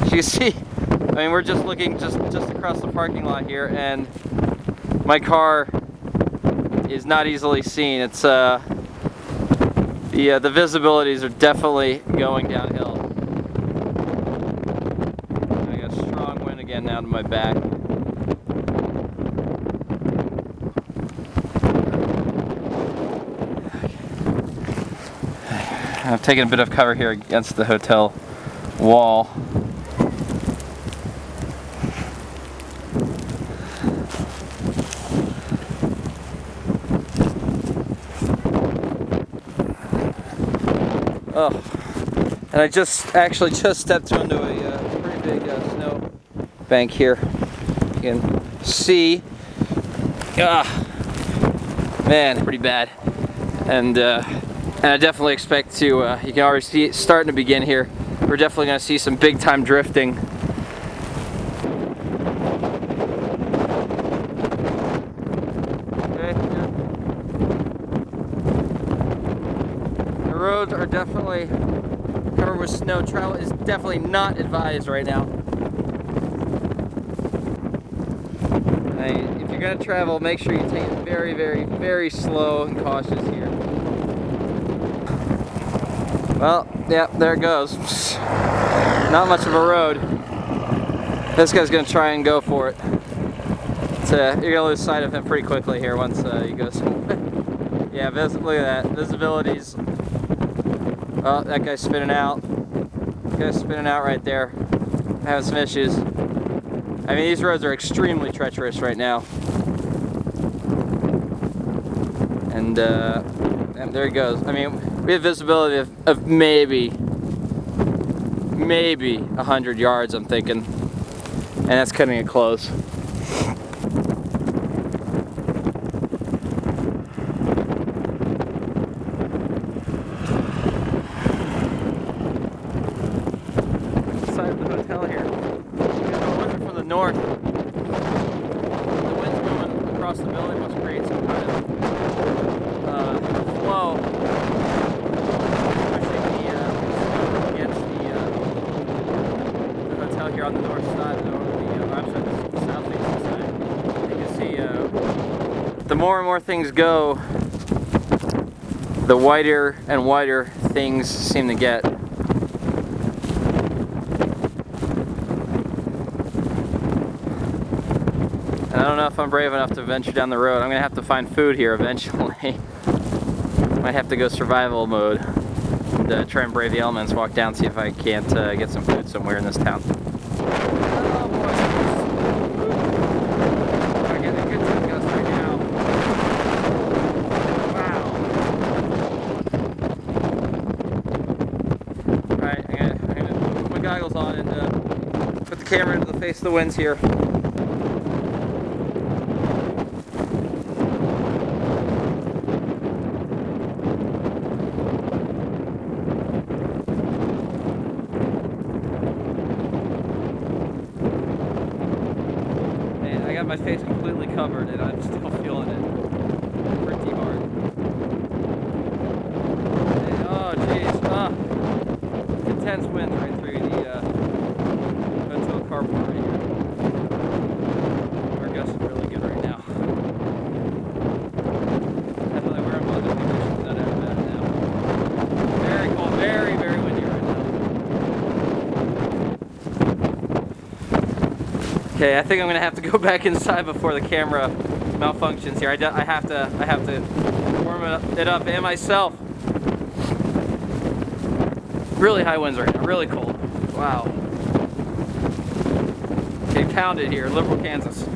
As you can see, I mean, we're just looking just across the parking lot here, and my car is not easily seen. It's the visibilities are definitely going downhill. I got a strong wind again now to my back. I've taken a bit of cover here against the hotel wall. Oh, and I actually just stepped onto a pretty big snow bank here. You can see, man, pretty bad. And I definitely expect to, you can already see it starting to begin here. We're definitely going to see some big time drifting. Okay, yeah. The roads are definitely covered with snow. Travel is definitely not advised right now. If you're going to travel, make sure you take it very, very, very slow and cautious here. Well, yeah, there it goes. Not much of a road. This guy's gonna try and go for it. You're gonna lose sight of him pretty quickly here once you go somewhere. Yeah, look at that. Visibilities. Oh, that guy's spinning out. That guy's spinning out right there. Having some issues. I mean, these roads are extremely treacherous right now. And there he goes. I mean, we have visibility of maybe 100 yards, I'm thinking, and that's cutting it close. Side of the hotel here. The winds are from the north. The wind's going across the building must create some kind of flow. Here on the north side, the southeast side. You can see the more and more things go, the whiter and whiter things seem to get. And I don't know if I'm brave enough to venture down the road. I'm gonna have to find food here eventually. Might have to go survival mode and try and brave the elements, walk down, see if I can't get some food somewhere in this town. Goggles on and put the camera into the face of the winds here. And I got my face completely covered and I'm still feeling it pretty hard. And, oh jeez, intense winds right through the hotel carport right here. Our gusts are really good right now. Definitely wearing weather conditions, not having that now. Very cold, very, very windy right now. Okay, I think I'm gonna have to go back inside before the camera malfunctions here. I have to warm it up and myself. Really high winds right now, really cold. Wow. Okay, pounded here, Liberal, Kansas.